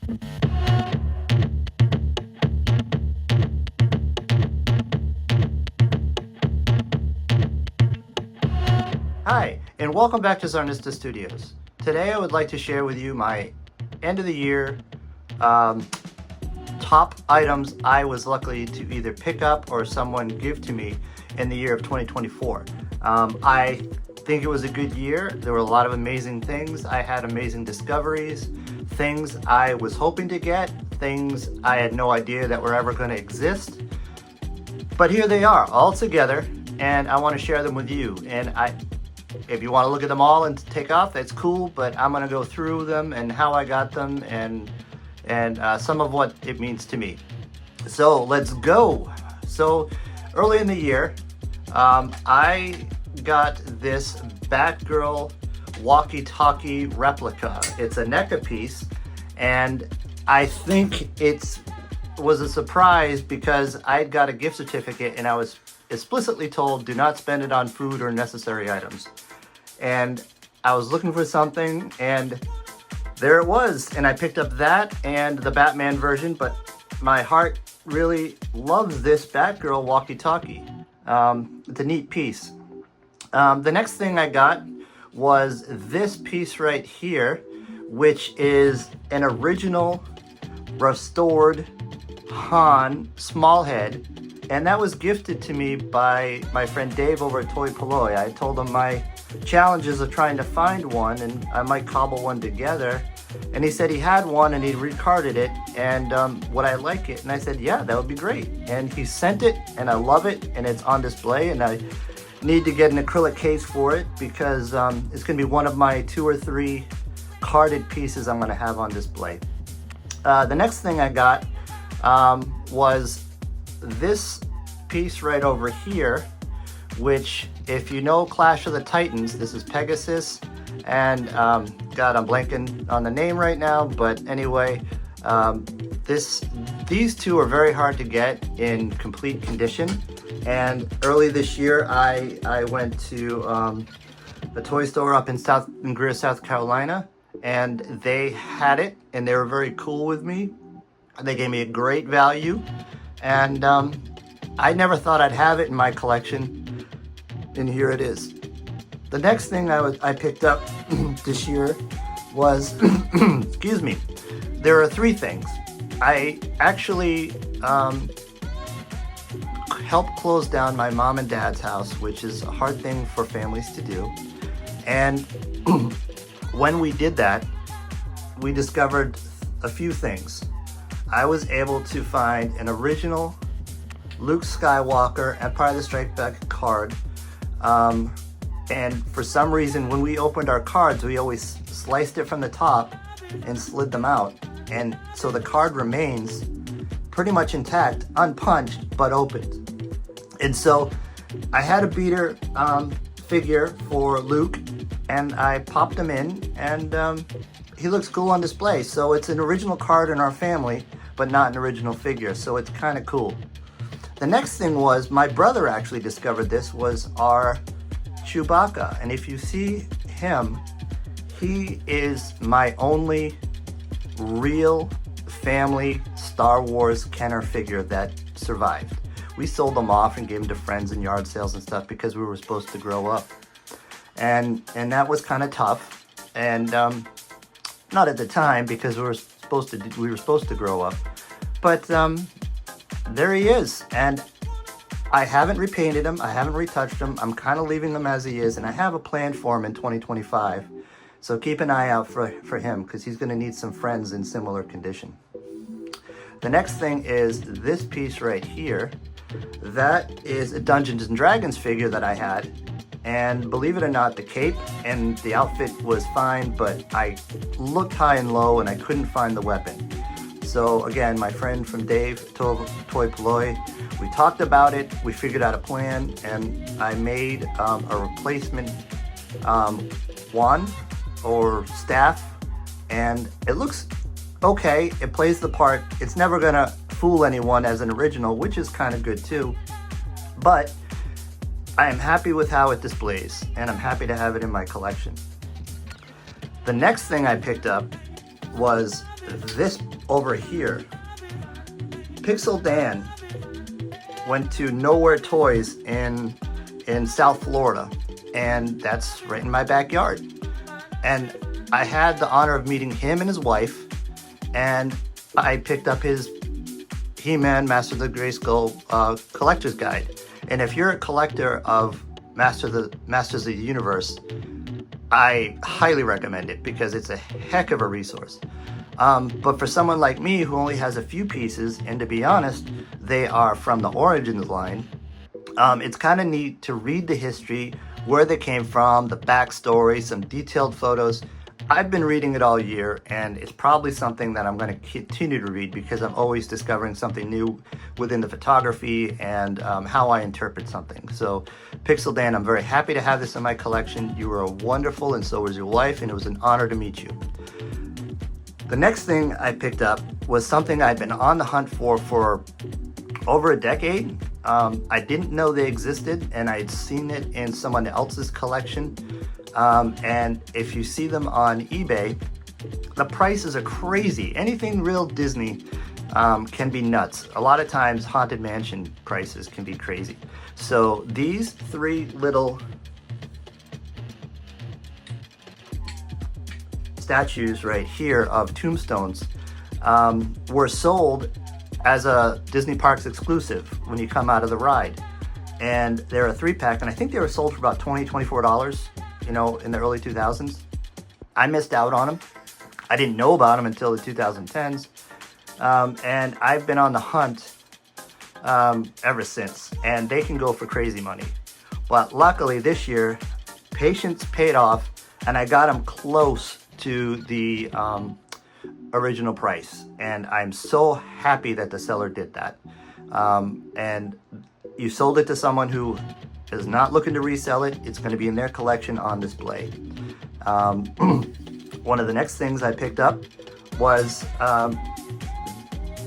Hi, and welcome back to Zarnista Studios. Today I would like to share with you my end of the year top items I was lucky to either pick up or someone give to me in the year of 2024. I think it was a good year. There were a lot of amazing things. I had amazing discoveries, things I was hoping to get, things I had no idea that were ever going to exist. But here they are, all together, and I want to share them with you. And if you want to look at them all and take off, that's cool, but I'm going to go through them and how I got them and some of what it means to me. So let's go. So early in the year, I got this Batgirl walkie-talkie replica. It's a NECA piece, and I think it was a surprise because I got a gift certificate and I was explicitly told do not spend it on food or necessary items. And I was looking for something, and there it was. And I picked up that and the Batman version, but my heart really loves this Batgirl walkie-talkie. It's a neat piece. The next thing I got was this piece right here, which is an original restored Han small head, and that was gifted to me by my friend Dave over at Toy Polloi. I told him my challenges of trying to find one and I might cobble one together, and he said he had one and he recarded it and would I like it, and I said yeah, that would be great, and he sent it and I love it and it's on display, and I need to get an acrylic case for it because it's gonna be one of my 2 or 3 carded pieces I'm gonna have on display. The next thing I got was this piece right over here, which, if you know Clash of the Titans, this is Pegasus, and God, I'm blanking on the name right now, but anyway, these two are very hard to get in complete condition. And early this year, I went to a toy store up in Greer, South Carolina, and they had it, and they were very cool with me. They gave me a great value, and I never thought I'd have it in my collection, and here it is. The next thing I picked up this year was, excuse me, there are 3 things. I actually helped close down my mom and dad's house, which is a hard thing for families to do, and when we did that, we discovered a few things. I was able to find an original Luke Skywalker Empire of the Strike Back card, and for some reason when we opened our cards, we always sliced it from the top and slid them out, and so the card remains pretty much intact, unpunched but opened. And so I had a beater figure for Luke, and I popped him in, and he looks cool on display. So it's an original card in our family, but not an original figure, so it's kind of cool. The next thing was, my brother actually discovered this, was our Chewbacca, and if you see him, he is my only real family Star Wars Kenner figure that survived. We sold them off and gave them to friends in yard sales and stuff because we were supposed to grow up, and that was kind of tough, and not at the time because we were supposed to grow up, but there he is, and I haven't repainted him, I haven't retouched him, I'm kind of leaving him as he is, and I have a plan for him in 2025, so keep an eye out for him because he's going to need some friends in similar condition. The next thing is this piece right here. That is a Dungeons and Dragons figure that I had, and believe it or not, the cape and the outfit was fine, but I looked high and low and I couldn't find the weapon. So again, my friend from Dave, Toy Polloi, we talked about it, we figured out a plan, and I made a replacement wand or staff, and it looks okay, it plays the part. It's never gonna fool anyone as an original, which is kind of good too, but I am happy with how it displays, and I'm happy to have it in my collection. The next thing I picked up was this over here, Pixel Dan went to Nowhere Toys in South Florida, and that's right in my backyard. And I had the honor of meeting him and his wife, and I picked up his He-Man Masters of the Grayskull collector's guide. And if you're a collector of Masters of the Universe, I highly recommend it because it's a heck of a resource. But for someone like me who only has a few pieces, and to be honest, they are from the Origins line, it's kind of neat to read the history, where they came from, the backstory, some detailed photos. I've been reading it all year, and it's probably something that I'm going to continue to read because I'm always discovering something new within the photography and how I interpret something. So, Pixel Dan, I'm very happy to have this in my collection. You were wonderful, and so was your wife, and it was an honor to meet you. The next thing I picked up was something I'd been on the hunt for over a decade. I didn't know they existed, and I'd seen it in someone else's collection. And if you see them on eBay, the prices are crazy. Anything real Disney can be nuts. A lot of times Haunted Mansion prices can be crazy. So these three little statues right here of tombstones were sold as a Disney Parks exclusive when you come out of the ride. And they're a 3-pack, and I think they were sold for about $24, you know, in the early 2000s. I missed out on them. I didn't know about them until the 2010s. And I've been on the hunt ever since, and they can go for crazy money. But luckily this year, patience paid off, and I got them close to the original price, and I'm so happy that the seller did that. And you sold it to someone who is not looking to resell it. It's going to be in their collection on display. One of the next things I picked up was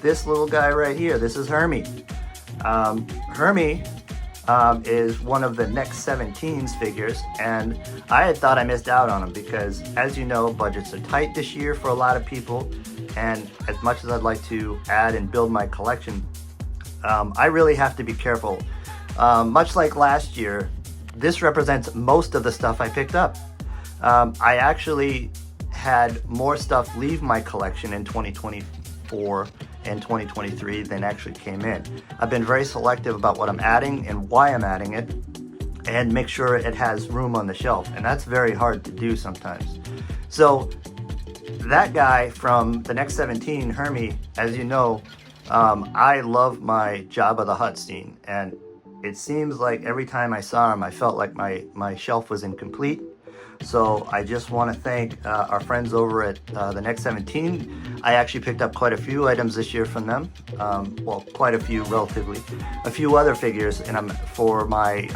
this little guy right here. This is Hermie. Hermie is one of the Next 17's figures, and I had thought I missed out on him because, as you know, budgets are tight this year for a lot of people, and as much as I'd like to add and build my collection, I really have to be careful. Much like last year, this represents most of the stuff I picked up. I actually had more stuff leave my collection in 2024 and 2023 than actually came in. I've been very selective about what I'm adding and why I'm adding it, and make sure it has room on the shelf, and that's very hard to do sometimes. So that guy from the Next 17, Hermie, as you know, I love my Jabba the Hutt scene, and it seems like every time I saw him, I felt like my shelf was incomplete. So I just want to thank our friends over at the Next 17. I actually picked up quite a few items this year from them. Well, quite a few, relatively. A few other figures, and I'm for my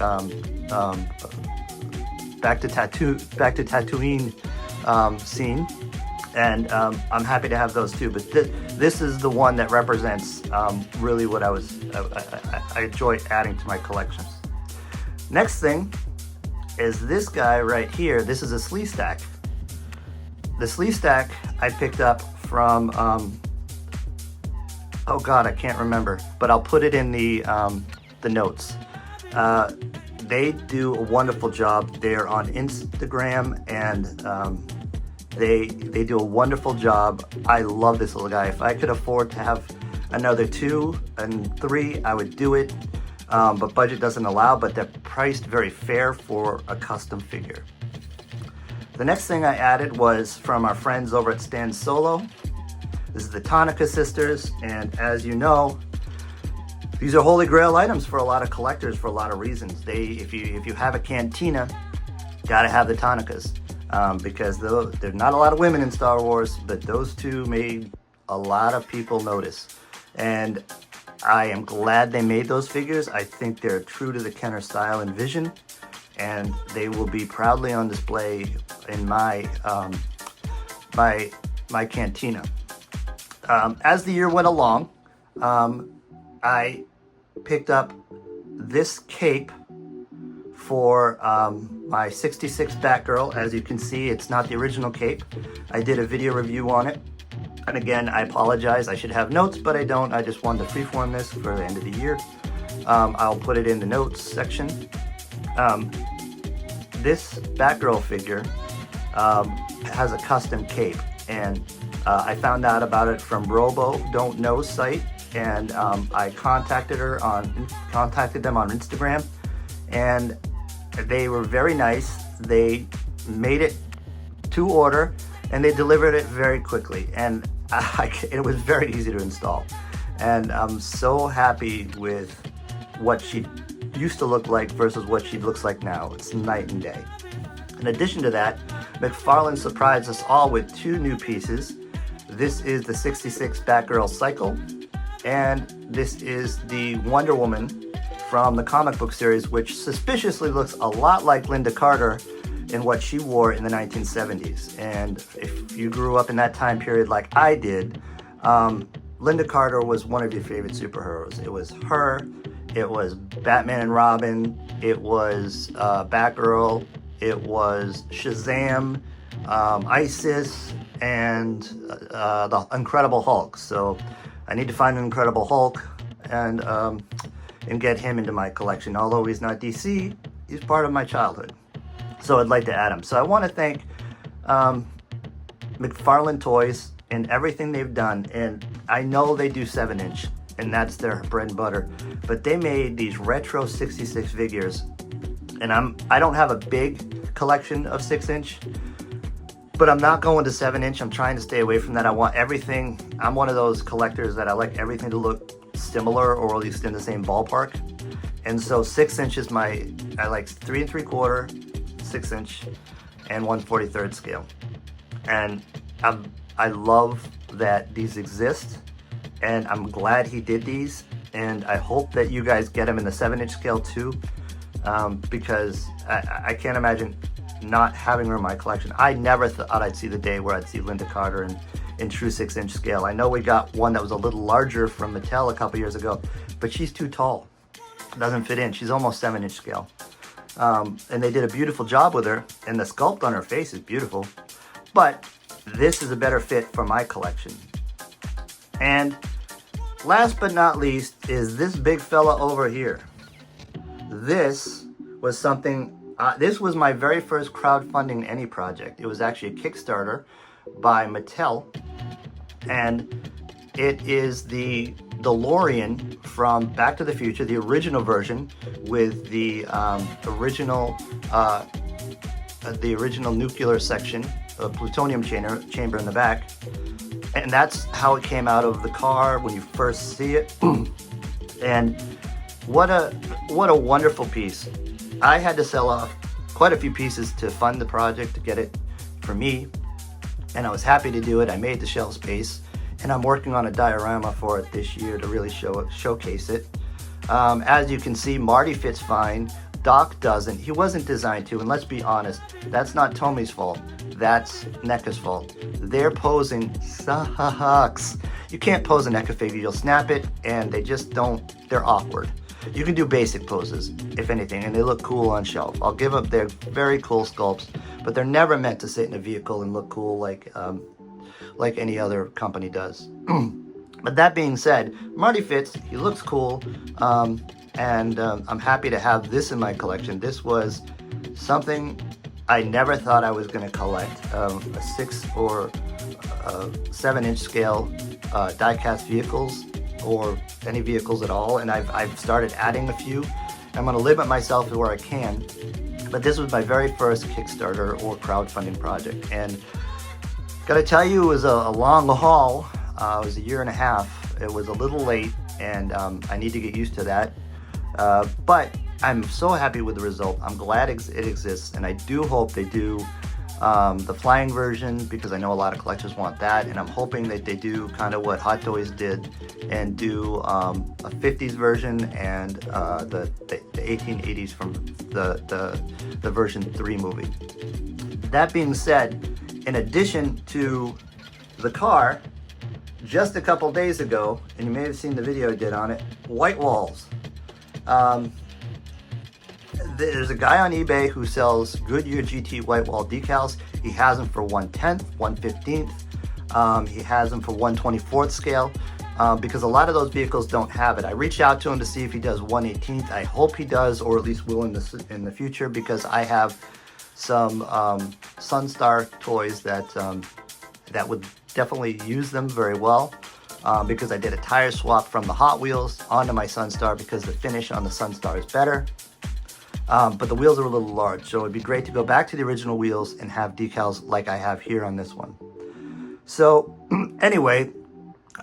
back to Tatooine scene, and I'm happy to have those too. But this is the one that represents really what I enjoy adding to my collections. Next thing is this guy right here. This is a Sleestack. The Sleestack I picked up from, oh God, I can't remember, but I'll put it in the notes. They do a wonderful job. They're on Instagram, and they do a wonderful job. I love this little guy. If I could afford to have another 2 and 3, I would do it. But budget doesn't allow, but they're priced very fair for a custom figure. The next thing I added was from our friends over at Stan Solo. This is the Tonica sisters, and as you know, these are holy grail items for a lot of collectors for a lot of reasons. If you have a cantina, gotta have the Tonicas, because there's not a lot of women in Star Wars, but those two made a lot of people notice. And I am glad they made those figures. I think they're true to the Kenner style and vision, and they will be proudly on display in my my cantina. As the year went along, I picked up this cape for my 66 Batgirl. As you can see, it's not the original cape. I did a video review on it. And again, I apologize. I should have notes, but I don't. I just wanted to freeform this for the end of the year. I'll put it in the notes section. This Batgirl figure has a custom cape, and I found out about it from Robo Don't Know site, and I contacted them on Instagram, and they were very nice. They made it to order, and they delivered it very quickly, and it was very easy to install. And I'm so happy with what she used to look like versus what she looks like now. It's night and day. In addition to that, McFarlane surprised us all with 2 new pieces. This is the 66 Batgirl Cycle, and this is the Wonder Woman from the comic book series, which suspiciously looks a lot like Linda Carter in what she wore in the 1970s. And if you grew up in that time period like I did, Linda Carter was one of your favorite superheroes. It was her, it was Batman and Robin, it was Batgirl, it was Shazam, Isis, and the Incredible Hulk. So I need to find an Incredible Hulk and get him into my collection. Although he's not DC, he's part of my childhood. So I'd like to add him. So I want to thank McFarlane Toys and everything they've done. And I know they do 7-inch, and that's their bread and butter. But they made these retro 66 figures, and I don't have a big collection of 6-inch, but I'm not going to 7-inch. I'm trying to stay away from that. I want everything. I'm one of those collectors that I like everything to look similar, or at least in the same ballpark. And so 6-inch is I like 3 3/4, 6-inch, and 1/43 scale. And I love that these exist, and I'm glad he did these, and I hope that you guys get them in the 7-inch scale too, because I can't imagine not having her in my collection. I never thought I'd see the day where I'd see Linda Carter in true 6-inch scale. I know we got one that was a little larger from Mattel a couple years ago, but she's too tall. Doesn't fit in. She's almost 7-inch scale. And they did a beautiful job with her, and the sculpt on her face is beautiful, but this is a better fit for my collection. And last but not least is this big fella over here. This was something, this was my very first crowdfunding any project. It was actually a Kickstarter by Mattel, and it is the DeLorean from Back to the Future, the original version with the original nuclear section, a plutonium chamber in the back. And that's how it came out of the car when you first see it. And what a wonderful piece. I had to sell off quite a few pieces to fund the project, to get it for me, and I was happy to do it. I made the shelf space, and I'm working on a diorama for it this year to really showcase it. As you can see, Marty fits fine. Doc doesn't. He wasn't designed to, and let's be honest, that's not Tommy's fault. That's NECA's fault. Their posing sucks. You can't pose a NECA figure. You'll snap it, and they just don't. They're awkward. You can do basic poses, if anything, and they look cool on shelf. I'll give up. They're very cool sculpts, but they're never meant to sit in a vehicle and look cool like any other company does. But that being said, Marty fits. He looks cool. And I'm happy to have this in my collection. This was something I never thought I was going to collect, a 6 or 7-inch scale die-cast vehicles, or any vehicles at all, and I've started adding a few. I'm going to limit myself to where I can, but this was my very first Kickstarter or crowdfunding project, and gotta tell you, it was a long haul. It was a year and a half. It was a little late, and I need to get used to that. But I'm so happy with the result. I'm glad it exists, and I do hope they do the flying version, because I know a lot of collectors want that, and I'm hoping that they do kind of what Hot Toys did and do a 50s version and the 1880s from the version 3 movie. That being said, in addition to the car, just a couple days ago, and you may have seen the video I did on it, white walls. There's a guy on eBay who sells Goodyear GT white wall decals. He has them for 1/10, 1/15. He has them for 1/24th scale. Because a lot of those vehicles don't have it. I reached out to him to see if he does 1/18th. I hope he does, or at least will in the future, because I have some Sunstar toys that would definitely use them very well. Because I did a tire swap from the Hot Wheels onto my Sunstar because the finish on the Sunstar is better. But the wheels are a little large, so it'd be great to go back to the original wheels and have decals like I have here on this one. So anyway,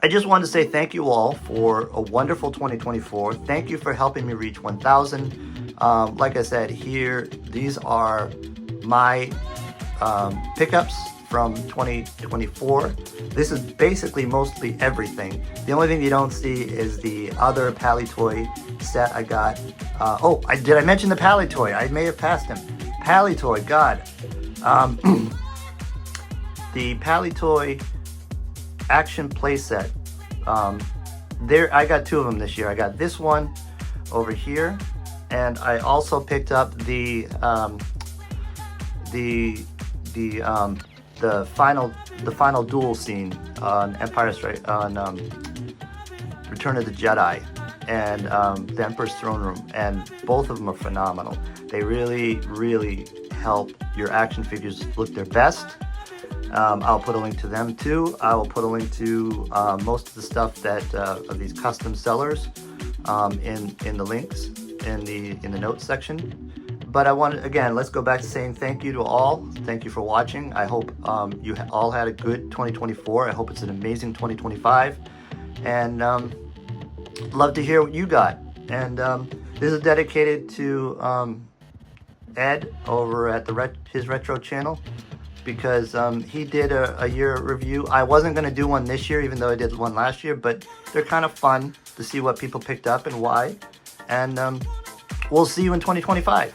I just wanted to say thank you all for a wonderful 2024. Thank you for helping me reach 1,000. Like I said, here, these are my pickups from 2024. This is basically mostly everything. The only thing you don't see is the other Pally Toy set I got. Did I mention the Pally Toy? I may have passed him. Pally Toy, God. The Pally Toy action playset. I got two of them this year. I got this one over here, and I also picked up the final duel scene on Return of the Jedi and the Emperor's Throne Room, and both of them are phenomenal. They really help your action figures look their best. I'll put a link to them too. I will put a link to most of the stuff that of these custom sellers in the links in the notes section. But I wanted, again, let's go back to saying thank you to all. Thank you for watching. I hope you all had a good 2024. I hope it's an amazing 2025, and love to hear what you got. And this is dedicated to Ed over at his retro channel, because he did a year review. I wasn't going to do one this year, even though I did one last year, but they're kind of fun to see what people picked up and why. And we'll see you in 2025.